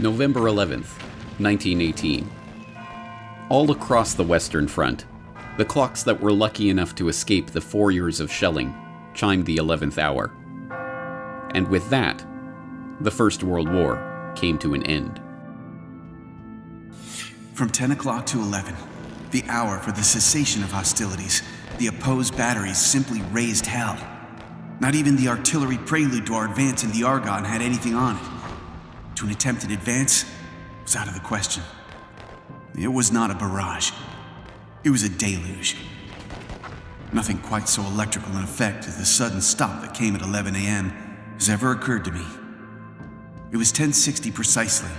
November 11th, 1918. All across the Western Front, the clocks that were lucky enough to escape the 4 years of shelling chimed the 11th hour. And with that, the First World War came to an end. From 10 o'clock to 11, the hour for the cessation of hostilities, the opposed batteries simply raised hell. Not even the artillery prelude to our advance in the Argonne had anything on it. To an attempted advance was out of the question. It was not a barrage. It was a deluge. Nothing quite so electrical in effect as the sudden stop that came at 11 a.m. has ever occurred to me. It was 10:60 precisely,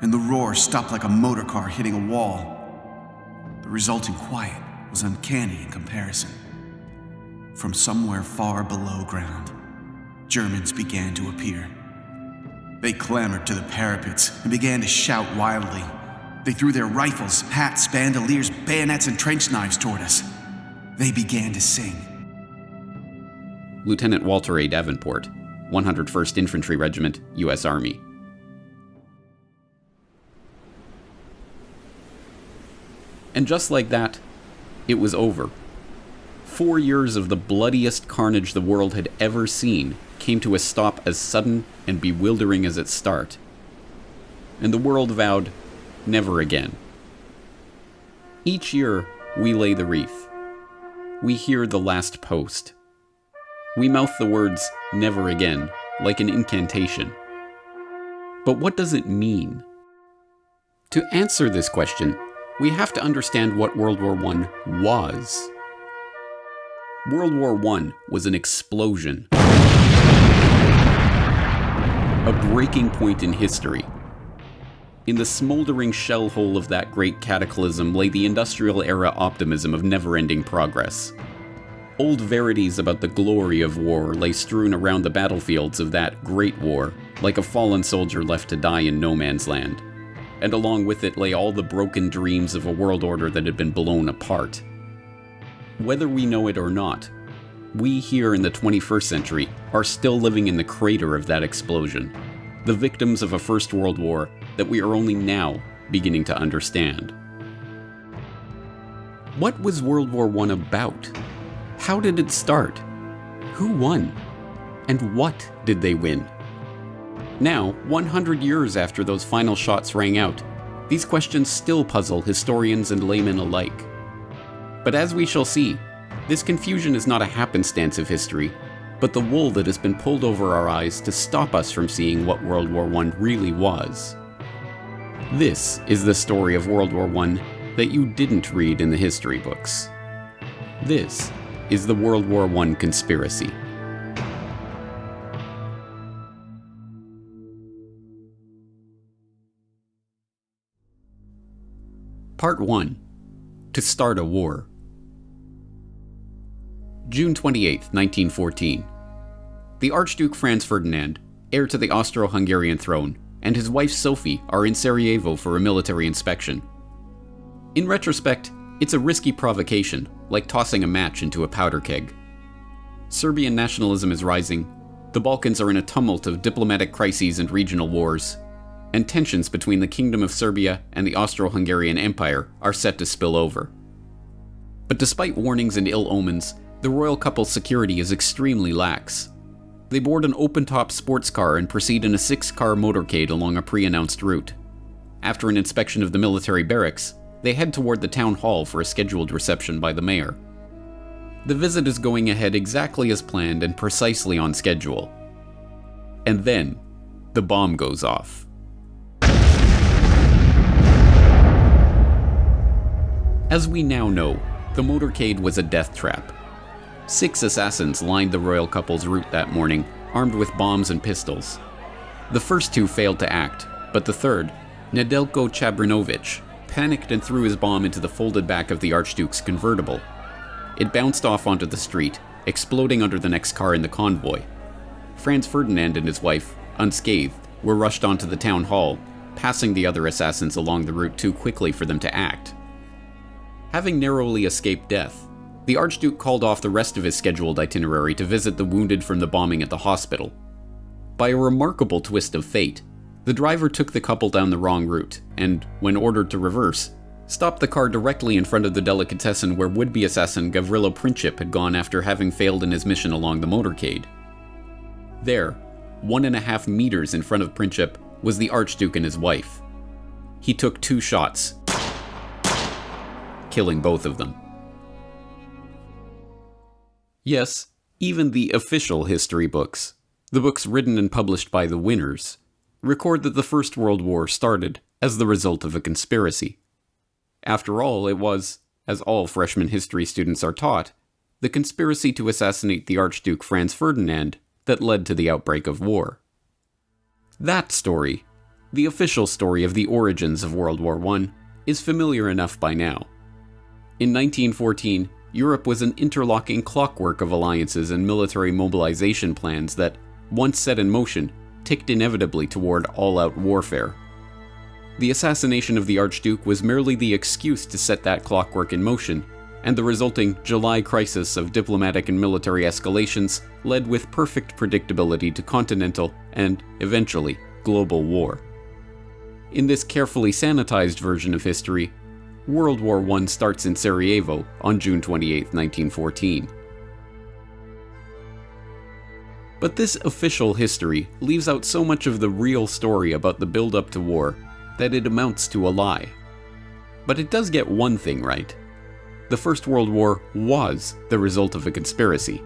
and the roar stopped like a motor car hitting a wall. The resulting quiet was uncanny in comparison. From somewhere far below ground, Germans began to appear. They clambered to the parapets and began to shout wildly. They threw their rifles, hats, bandoliers, bayonets, and trench knives toward us. They began to sing. Lieutenant Walter A. Davenport, 101st Infantry Regiment, U.S. Army. And just like that, it was over. 4 years of the bloodiest carnage the world had ever seen came to a stop as sudden and bewildering as its start. And the world vowed, never again. Each year, we lay the wreath. We hear the last post. We mouth the words, never again, like an incantation. But what does it mean? To answer this question, we have to understand what World War I was. World War I was an explosion. A breaking point in history. In the smoldering shell hole of that great cataclysm lay the industrial era optimism of never-ending progress. Old verities about the glory of war lay strewn around the battlefields of that great war, like a fallen soldier left to die in no man's land. And along with it lay all the broken dreams of a world order that had been blown apart. Whether we know it or not, we here in the 21st century are still living in the crater of that explosion, the victims of a First World War that we are only now beginning to understand. What was World War I about? How did it start? Who won? And what did they win? Now, 100 years after those final shots rang out, these questions still puzzle historians and laymen alike. But as we shall see, this confusion is not a happenstance of history, but the wool that has been pulled over our eyes to stop us from seeing what World War I really was. This is the story of World War I that you didn't read in the history books. This is the World War I conspiracy. Part 1. To start a war. June 28, 1914. The Archduke Franz Ferdinand, heir to the Austro-Hungarian throne, and his wife Sophie are in Sarajevo for a military inspection. In retrospect, it's a risky provocation, like tossing a match into a powder keg. Serbian nationalism is rising, the Balkans are in a tumult of diplomatic crises and regional wars, and tensions between the Kingdom of Serbia and the Austro-Hungarian Empire are set to spill over. But despite warnings and ill omens, the royal couple's security is extremely lax. They board an open-top sports car and proceed in a 6-car motorcade along a pre-announced route. After an inspection of the military barracks, they head toward the town hall for a scheduled reception by the mayor. The visit is going ahead exactly as planned and precisely on schedule. And then, the bomb goes off. As we now know, the motorcade was a death trap. 6 assassins lined the royal couple's route that morning, armed with bombs and pistols. The first 2 failed to act, but the third, Nedeljko Chabrinovic, panicked and threw his bomb into the folded back of the Archduke's convertible. It bounced off onto the street, exploding under the next car in the convoy. Franz Ferdinand and his wife, unscathed, were rushed onto the town hall, passing the other assassins along the route too quickly for them to act. Having narrowly escaped death, the Archduke called off the rest of his scheduled itinerary to visit the wounded from the bombing at the hospital. By a remarkable twist of fate, The driver took the couple down the wrong route, and, when ordered to reverse, stopped the car directly in front of the delicatessen where would-be assassin Gavrilo Princip had gone after having failed in his mission along the motorcade. There, 1.5 meters in front of Princip, was the Archduke and his wife. He took 2 shots, killing both of them. Yes, even the official history books, the books written and published by the winners, record that the First World War started as the result of a conspiracy. After all, it was, as all freshman history students are taught, the conspiracy to assassinate the Archduke Franz Ferdinand that led to the outbreak of war. That story, the official story of the origins of World War I, is familiar enough by now. In 1914, Europe was an interlocking clockwork of alliances and military mobilization plans that, once set in motion, ticked inevitably toward all-out warfare. The assassination of the Archduke was merely the excuse to set that clockwork in motion, and the resulting July crisis of diplomatic and military escalations led with perfect predictability to continental and, eventually, global war. In this carefully sanitized version of history, World War I starts in Sarajevo on June 28, 1914. But this official history leaves out so much of the real story about the build-up to war that it amounts to a lie. But it does get one thing right. The First World War was the result of a conspiracy.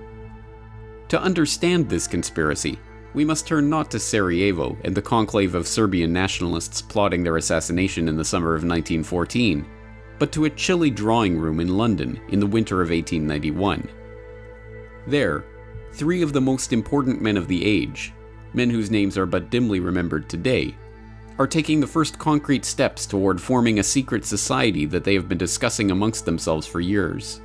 To understand this conspiracy, we must turn not to Sarajevo and the conclave of Serbian nationalists plotting their assassination in the summer of 1914, but to a chilly drawing room in London in the winter of 1891. There, 3 of the most important men of the age, men whose names are but dimly remembered today, are taking the first concrete steps toward forming a secret society that they have been discussing amongst themselves for years.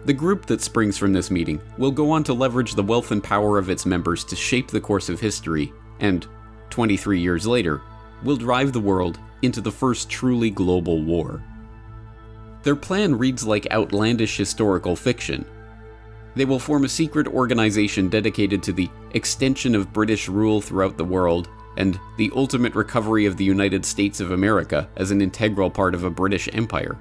The group that springs from this meeting will go on to leverage the wealth and power of its members to shape the course of history, and, 23 years later, will drive the world into the first truly global war. Their plan reads like outlandish historical fiction. They will form a secret organization dedicated to the extension of British rule throughout the world and the ultimate recovery of the United States of America as an integral part of a British empire.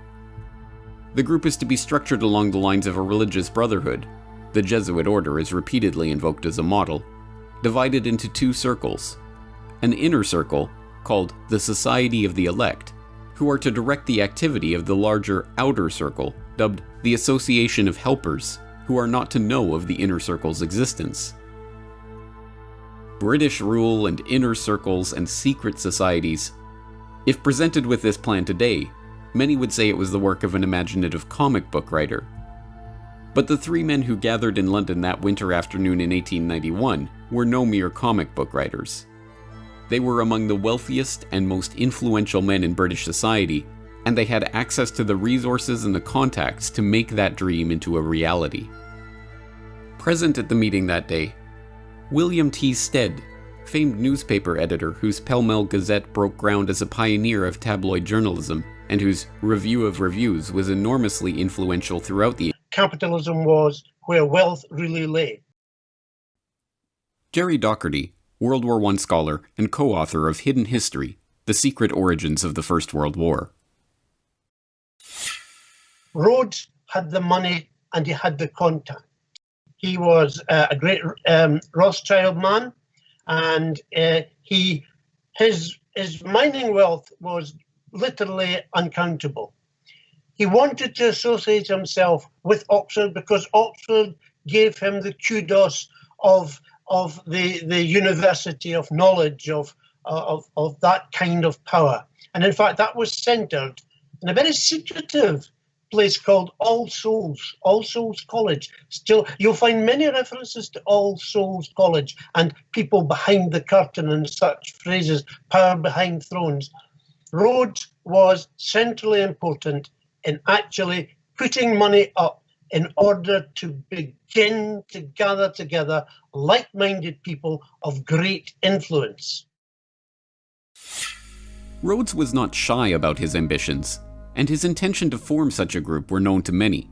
The group is to be structured along the lines of a religious brotherhood. The Jesuit order is repeatedly invoked as a model, divided into 2 circles. An inner circle, called the Society of the Elect, who are to direct the activity of the larger outer circle, dubbed the Association of Helpers, who are not to know of the inner circle's existence. British rule and inner circles and secret societies. If presented with this plan today, many would say it was the work of an imaginative comic book writer. But the 3 men who gathered in London that winter afternoon in 1891 were no mere comic book writers. They were among the wealthiest and most influential men in British society, and they had access to the resources and the contacts to make that dream into a reality. Present at the meeting that day, William T. Stead, famed newspaper editor whose Pall Mall Gazette broke ground as a pioneer of tabloid journalism, and whose Review of Reviews was enormously influential throughout the capitalism was where wealth really lay. Jerry Docherty, World War I scholar and co-author of Hidden History, The Secret Origins of the First World War. Rhodes had the money and he had the contact. He was a great Rothschild man, and his mining wealth was literally uncountable. He wanted to associate himself with Oxford because Oxford gave him the kudos of the university of knowledge, of that kind of power. And in fact, that was centered in a very secretive place called All Souls College. Still, you'll find many references to All Souls College and people behind the curtain and such phrases, power behind thrones. Rhodes was centrally important in actually putting money up in order to begin to gather together like-minded people of great influence. Rhodes was not shy about his ambitions, and his intention to form such a group were known to many.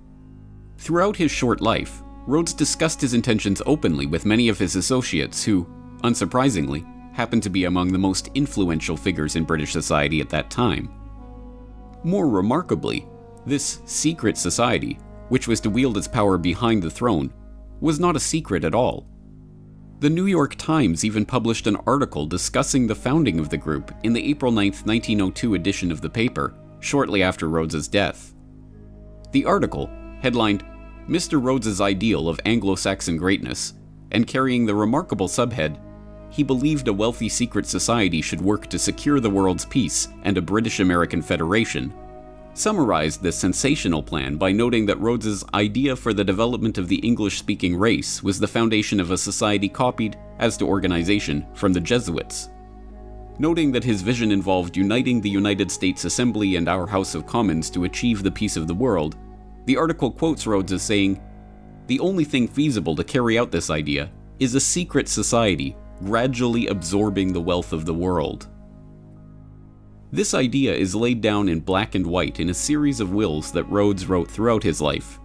Throughout his short life, Rhodes discussed his intentions openly with many of his associates who, unsurprisingly, happened to be among the most influential figures in British society at that time. More remarkably, this secret society, which was to wield its power behind the throne, was not a secret at all. The New York Times even published an article discussing the founding of the group in the April 9, 1902 edition of the paper, shortly after Rhodes's death. The article, headlined "Mr. Rhodes's Ideal of Anglo-Saxon Greatness," and carrying the remarkable subhead, "He believed a wealthy secret society should work to secure the world's peace and a British-American federation," summarized this sensational plan by noting that Rhodes's idea for the development of the English-speaking race was the foundation of a society copied, as to organization, from the Jesuits. Noting that his vision involved uniting the United States Assembly and our House of Commons to achieve the peace of the world, the article quotes Rhodes as saying, "The only thing feasible to carry out this idea is a secret society gradually absorbing the wealth of the world." This idea is laid down in black and white in a series of wills that Rhodes wrote throughout his life.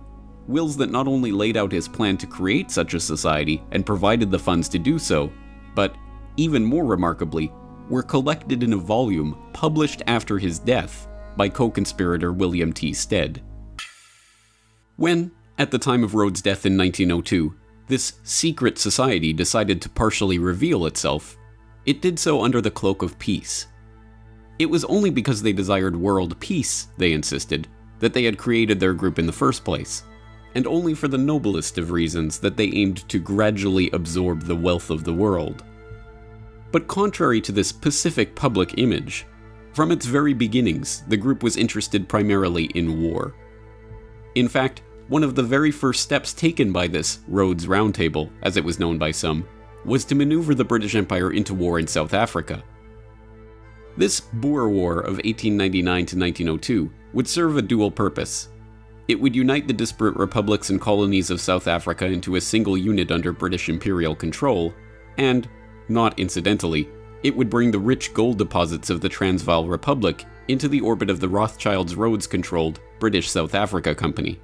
Wills that not only laid out his plan to create such a society and provided the funds to do so, but, even more remarkably, were collected in a volume published after his death by co-conspirator William T. Stead. When, at the time of Rhodes' death in 1902, this secret society decided to partially reveal itself, it did so under the cloak of peace. It was only because they desired world peace, they insisted, that they had created their group in the first place, and only for the noblest of reasons that they aimed to gradually absorb the wealth of the world. But contrary to this pacific public image, from its very beginnings, the group was interested primarily in war. In fact, one of the very first steps taken by this Rhodes Roundtable, as it was known by some, was to maneuver the British Empire into war in South Africa. This Boer War of 1899 to 1902 would serve a dual purpose. It would unite the disparate republics and colonies of South Africa into a single unit under British imperial control, and, not incidentally, it would bring the rich gold deposits of the Transvaal Republic into the orbit of the Rothschilds Rhodes-controlled British South Africa Company.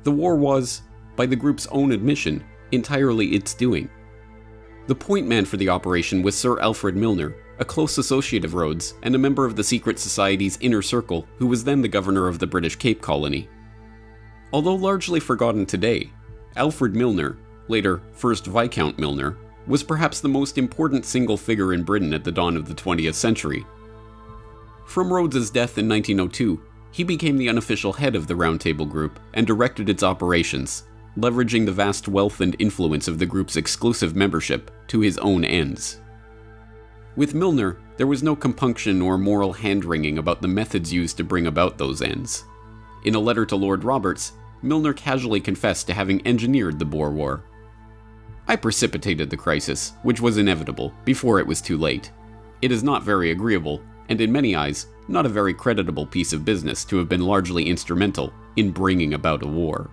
The war was, by the group's own admission, entirely its doing. The point man for the operation was Sir Alfred Milner, a close associate of Rhodes and a member of the secret society's inner circle who was then the governor of the British Cape Colony. Although largely forgotten today, Alfred Milner, later 1st Viscount Milner, was perhaps the most important single figure in Britain at the dawn of the 20th century. From Rhodes's death in 1902, he became the unofficial head of the Roundtable Group and directed its operations, leveraging the vast wealth and influence of the group's exclusive membership to his own ends. With Milner, there was no compunction or moral hand-wringing about the methods used to bring about those ends. In a letter to Lord Roberts, Milner casually confessed to having engineered the Boer War. "I precipitated the crisis, which was inevitable, before it was too late. It is not very agreeable, and in many eyes, not a very creditable piece of business to have been largely instrumental in bringing about a war."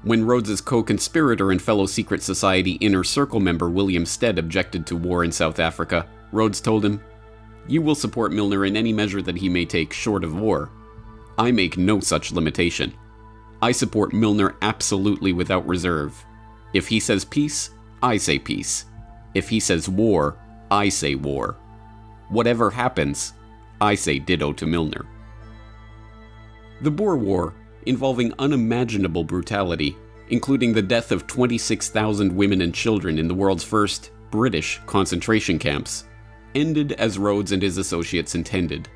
When Rhodes's co-conspirator and fellow secret society inner circle member William Stead objected to war in South Africa, Rhodes told him, "You will support Milner in any measure that he may take short of war. I make no such limitation. I support Milner absolutely without reserve. If he says peace, I say peace. If he says war, I say war. Whatever happens, I say ditto to Milner." The Boer War, involving unimaginable brutality, including the death of 26,000 women and children in the world's first British concentration camps, ended as Rhodes and his associates intended,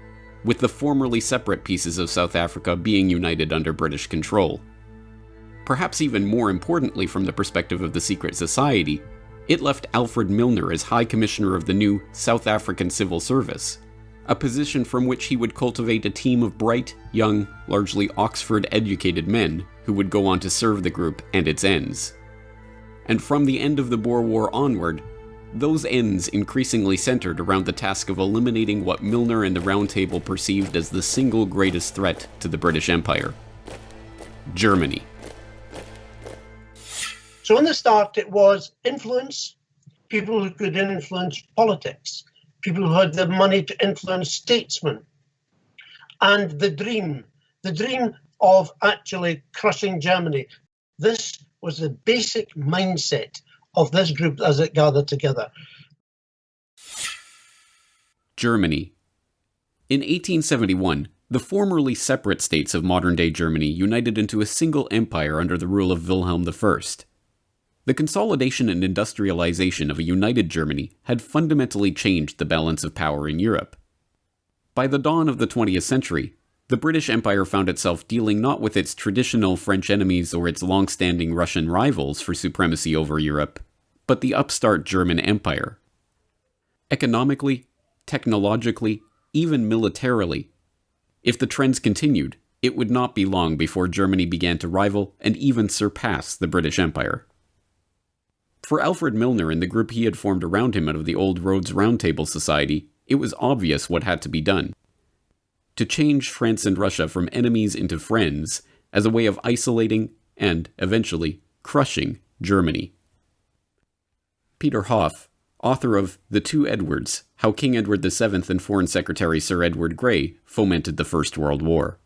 with the formerly separate pieces of South Africa being united under British control. Perhaps even more importantly from the perspective of the secret society, it left Alfred Milner as High Commissioner of the new South African Civil Service, a position from which he would cultivate a team of bright, young, largely Oxford-educated men who would go on to serve the group and its ends. And from the end of the Boer War onward, those ends increasingly centered around the task of eliminating what Milner and the Round Table perceived as the single greatest threat to the British Empire: Germany. So in the start, it was influence, people who could influence politics, people who had the money to influence statesmen, and the dream of actually crushing Germany. This was the basic mindset of this group as it gathered together. Germany. In 1871, the formerly separate states of modern-day Germany united into a single empire under the rule of Wilhelm I. The consolidation and industrialization of a united Germany had fundamentally changed the balance of power in Europe. By the dawn of the 20th century, the British Empire found itself dealing not with its traditional French enemies or its long-standing Russian rivals for supremacy over Europe, but the upstart German Empire. Economically, technologically, even militarily, if the trends continued, it would not be long before Germany began to rival and even surpass the British Empire. For Alfred Milner and the group he had formed around him out of the old Rhodes Round Table Society, it was obvious what had to be done. To change France and Russia from enemies into friends as a way of isolating and, eventually, crushing Germany. Peter Hoff, author of The Two Edwards, How King Edward VII and Foreign Secretary Sir Edward Grey Fomented the First World War.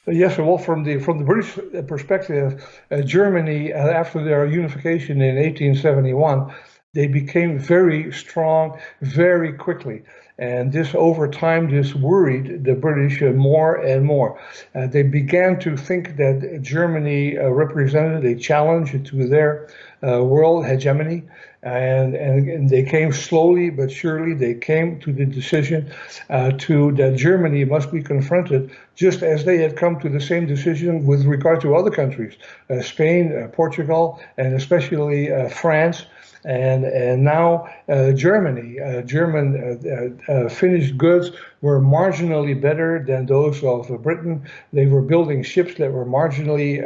Yes, well, from the British perspective, Germany, after their unification in 1871, they became very strong very quickly. And this, over time, this worried the British more and more. They began to think that Germany represented a challenge to their world hegemony. And they came slowly but surely, they came to the decision that Germany must be confronted, just as they had come to the same decision with regard to other countries, Spain, Portugal, and especially France. And now Germany. German finished goods were marginally better than those of Britain. They were building ships that were marginally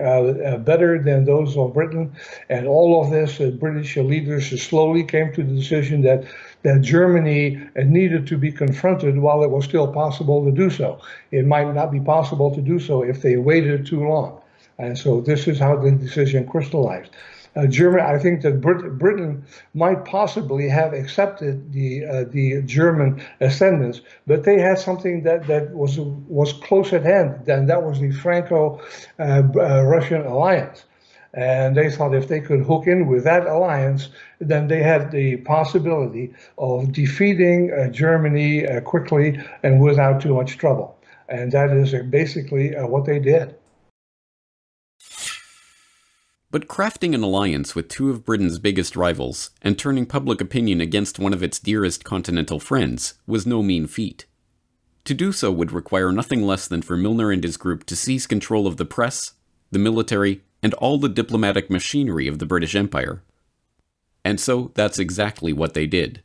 better than those of Britain. And all of this, British leaders slowly came to the decision that Germany needed to be confronted while it was still possible to do so. It might not be possible to do so if they waited too long. And so this is how the decision crystallized. Germany, I think that Britain might possibly have accepted the German ascendance, but they had something that was close at hand. Then that was the Franco-Russian alliance, and they thought if they could hook in with that alliance, then they had the possibility of defeating Germany quickly and without too much trouble. And that is basically what they did. But crafting an alliance with two of Britain's biggest rivals and turning public opinion against one of its dearest continental friends was no mean feat. To do so would require nothing less than for Milner and his group to seize control of the press, the military, and all the diplomatic machinery of the British Empire. And so that's exactly what they did.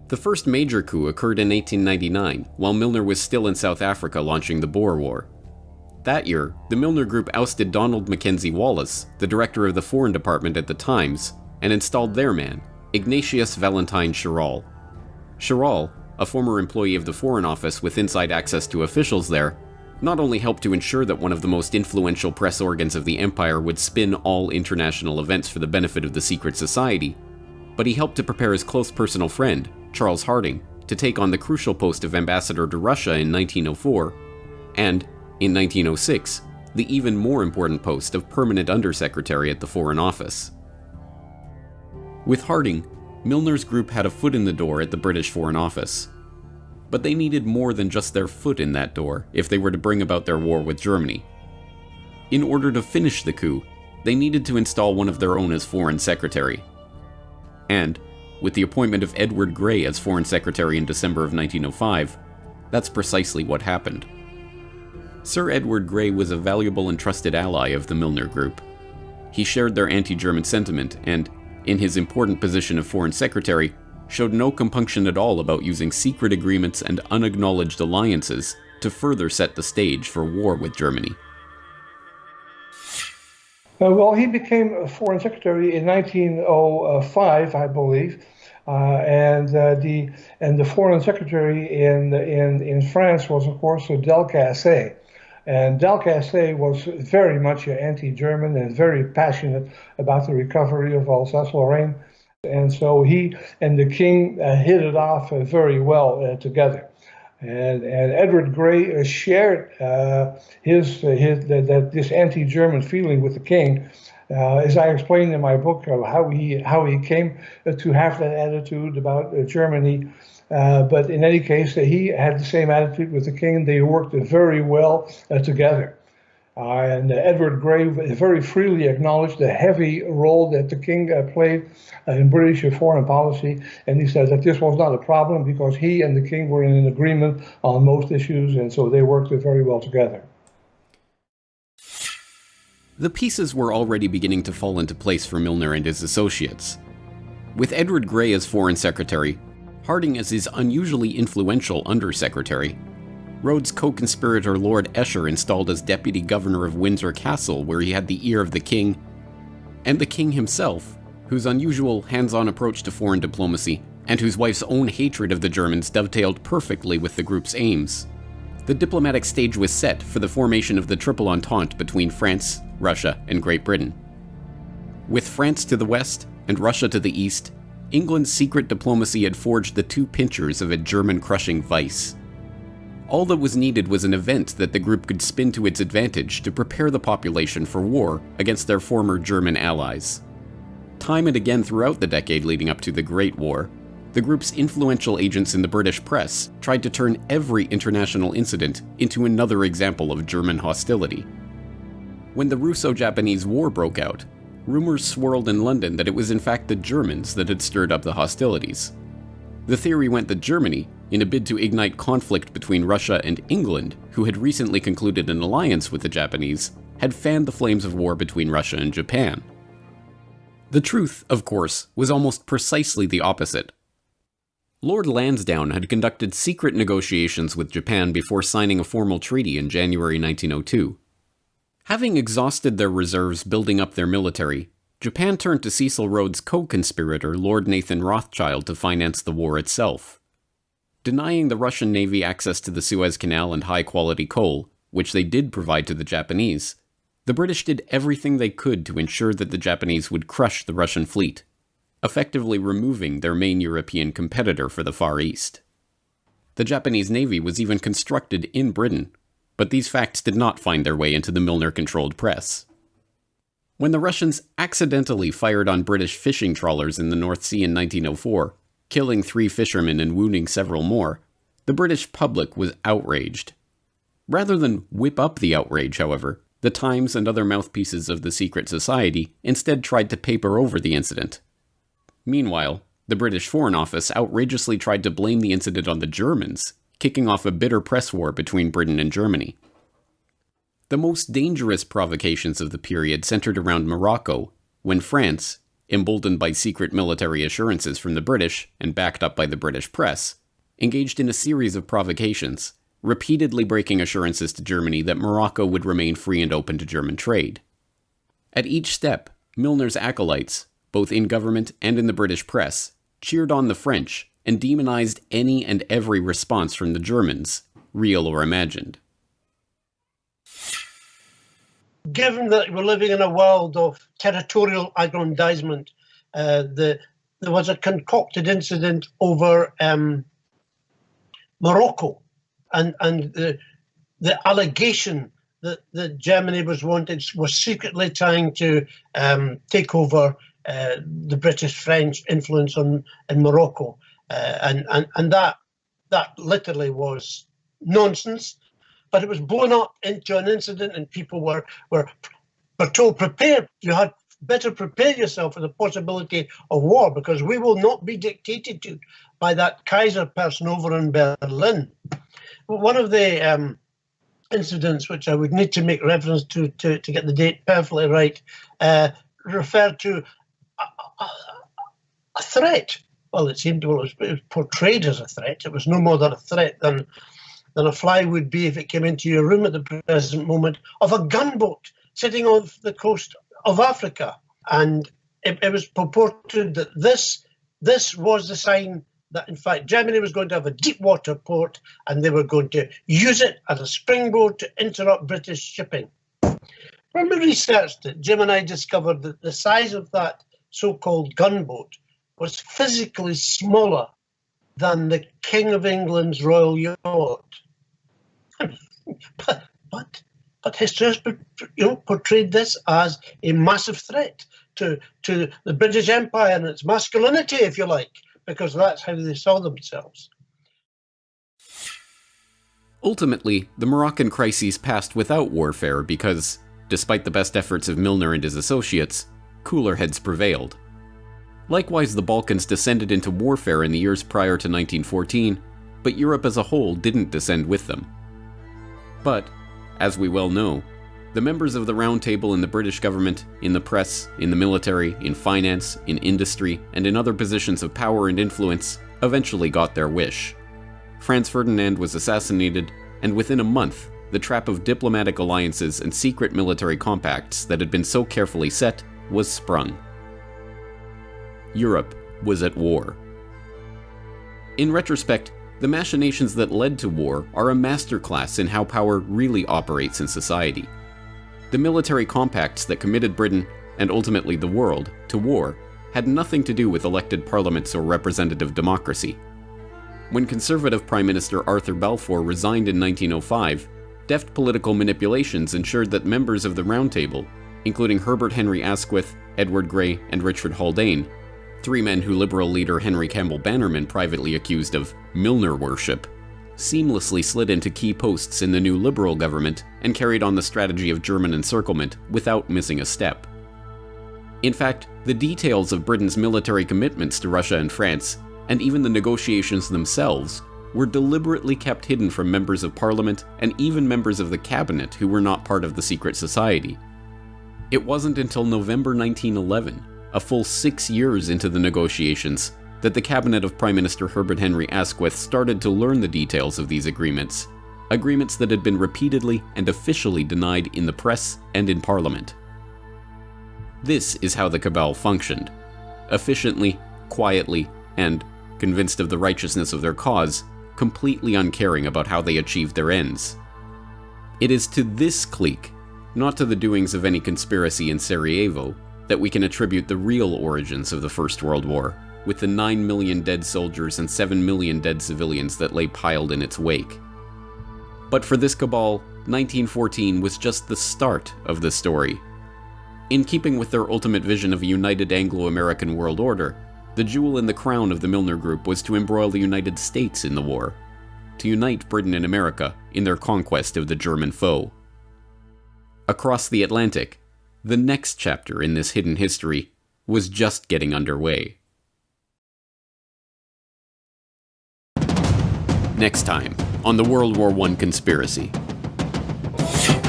The first major coup occurred in 1899, while Milner was still in South Africa launching the Boer War. That year, the Milner Group ousted Donald Mackenzie Wallace, the director of the Foreign Department at the Times, and installed their man, Ignatius Valentine Schirall. Schirall, a former employee of the Foreign Office with inside access to officials there, not only helped to ensure that one of the most influential press organs of the empire would spin all international events for the benefit of the secret society, but he helped to prepare his close personal friend, Charles Harding, to take on the crucial post of ambassador to Russia in 1904, and, in 1906, the even more important post of permanent undersecretary at the Foreign Office. With Harding, Milner's group had a foot in the door at the British Foreign Office. But they needed more than just their foot in that door if they were to bring about their war with Germany. In order to finish the coup, they needed to install one of their own as Foreign Secretary. And, with the appointment of Edward Grey as Foreign Secretary in December of 1905, that's precisely what happened. Sir Edward Grey was a valuable and trusted ally of the Milner Group. He shared their anti-German sentiment and, in his important position of Foreign Secretary, showed no compunction at all about using secret agreements and unacknowledged alliances to further set the stage for war with Germany. Well, he became Foreign Secretary in 1905, I believe, and the Foreign Secretary in France was, of course, Delcasse. And Delcasse was very much anti-German and very passionate about the recovery of Alsace-Lorraine. And so he and the king hit it off very well together. And Edward Grey shared this anti-German feeling with the king. As I explained in my book, how he came to have that attitude about Germany. But in any case, he had the same attitude with the king. They worked very well together. And Edward Grey very freely acknowledged the heavy role that the king played in British foreign policy. And he said that this was not a problem because he and the king were in an agreement on most issues, and so they worked very well together. The pieces were already beginning to fall into place for Milner and his associates. With Edward Grey as Foreign Secretary, Harding as his unusually influential Undersecretary, Rhodes' co-conspirator Lord Esher installed as Deputy Governor of Windsor Castle, where he had the ear of the king, and the king himself, whose unusual hands-on approach to foreign diplomacy and whose wife's own hatred of the Germans dovetailed perfectly with the group's aims. The diplomatic stage was set for the formation of the Triple Entente between France, Russia, and Great Britain. With France to the west and Russia to the east, England's secret diplomacy had forged the two pincers of a German-crushing vice. All that was needed was an event that the group could spin to its advantage to prepare the population for war against their former German allies. Time and again throughout the decade leading up to the Great War, the group's influential agents in the British press tried to turn every international incident into another example of German hostility. When the Russo-Japanese War broke out, rumors swirled in London that it was in fact the Germans that had stirred up the hostilities. The theory went that Germany, in a bid to ignite conflict between Russia and England, who had recently concluded an alliance with the Japanese, had fanned the flames of war between Russia and Japan. The truth, of course, was almost precisely the opposite. Lord Lansdowne had conducted secret negotiations with Japan before signing a formal treaty in January 1902. Having exhausted their reserves building up their military, Japan turned to Cecil Rhodes' co-conspirator Lord Nathan Rothschild to finance the war itself. Denying the Russian Navy access to the Suez Canal and high-quality coal, which they did provide to the Japanese, the British did everything they could to ensure that the Japanese would crush the Russian fleet, effectively removing their main European competitor for the Far East. The Japanese Navy was even constructed in Britain, but these facts did not find their way into the Milner-controlled press. When the Russians accidentally fired on British fishing trawlers in the North Sea in 1904, killing 3 fishermen and wounding several more, the British public was outraged. Rather than whip up the outrage, however, the Times and other mouthpieces of the secret society instead tried to paper over the incident. Meanwhile, the British Foreign Office outrageously tried to blame the incident on the Germans, kicking off a bitter press war between Britain and Germany. The most dangerous provocations of the period centered around Morocco, when France, emboldened by secret military assurances from the British and backed up by the British press, engaged in a series of provocations, repeatedly breaking assurances to Germany that Morocco would remain free and open to German trade. At each step, Milner's acolytes, both in government and in the British press, cheered on the French and demonized any and every response from the Germans, real or imagined. Given that we're living in a world of territorial aggrandizement, there was a concocted incident over Morocco, and the allegation that Germany was secretly trying to take over the British-French influence in Morocco, and that literally was nonsense. But it was blown up into an incident, and people were told, prepare. You had better prepare yourself for the possibility of war, because we will not be dictated to by that Kaiser person over in Berlin. One of the incidents, which I would need to make reference to get the date perfectly right, referred to a threat. Well, it was portrayed as a threat. It was no more than a threat than a fly would be if it came into your room at the present moment, of a gunboat sitting off the coast of Africa. And it was purported that this was the sign that, in fact, Germany was going to have a deep water port and they were going to use it as a springboard to interrupt British shipping. When we researched it, Jim and I discovered that the size of that so-called gunboat was physically smaller than the King of England's royal yacht. But history has portrayed this as a massive threat to the British Empire and its masculinity, if you like, because that's how they saw themselves. Ultimately, the Moroccan crises passed without warfare because, despite the best efforts of Milner and his associates, cooler heads prevailed. Likewise, the Balkans descended into warfare in the years prior to 1914, but Europe as a whole didn't descend with them. But, as we well know, the members of the Round Table in the British government, in the press, in the military, in finance, in industry, and in other positions of power and influence eventually got their wish. Franz Ferdinand was assassinated, and within a month, the trap of diplomatic alliances and secret military compacts that had been so carefully set was sprung. Europe was at war. In retrospect, the machinations that led to war are a masterclass in how power really operates in society. The military compacts that committed Britain, and ultimately the world, to war had nothing to do with elected parliaments or representative democracy. When Conservative Prime Minister Arthur Balfour resigned in 1905, deft political manipulations ensured that members of the Round Table, including Herbert Henry Asquith, Edward Grey, and Richard Haldane, three men who Liberal leader Henry Campbell Bannerman privately accused of Milner worship, seamlessly slid into key posts in the new Liberal government and carried on the strategy of German encirclement without missing a step. In fact, the details of Britain's military commitments to Russia and France, and even the negotiations themselves, were deliberately kept hidden from members of Parliament and even members of the cabinet who were not part of the secret society. It wasn't until November 1911, a full 6 years into the negotiations, that the cabinet of Prime Minister Herbert Henry Asquith started to learn the details of these agreements that had been repeatedly and officially denied in the press and in Parliament. This is how the cabal functioned: efficiently, quietly, and, convinced of the righteousness of their cause, completely uncaring about how they achieved their ends. It is to this clique, not to the doings of any conspiracy in Sarajevo, that we can attribute the real origins of the First World War, with the 9 million dead soldiers and 7 million dead civilians that lay piled in its wake. But for this cabal, 1914 was just the start of the story. In keeping with their ultimate vision of a united Anglo-American world order, the jewel in the crown of the Milner Group was to embroil the United States in the war, to unite Britain and America in their conquest of the German foe. Across the Atlantic, the next chapter in this hidden history was just getting underway. Next time, on the World War I conspiracy.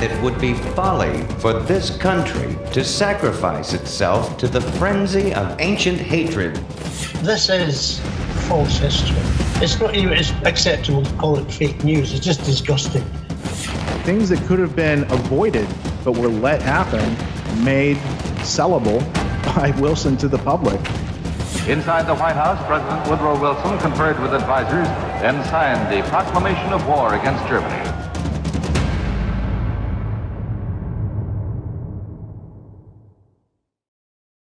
It would be folly for this country to sacrifice itself to the frenzy of ancient hatred. This is false history. It's not even acceptable to call it fake news. It's just disgusting. Things that could have been avoided but were let happen, made sellable by Wilson to the public. Inside the White House, President Woodrow Wilson conferred with advisors and signed the proclamation of war against Germany.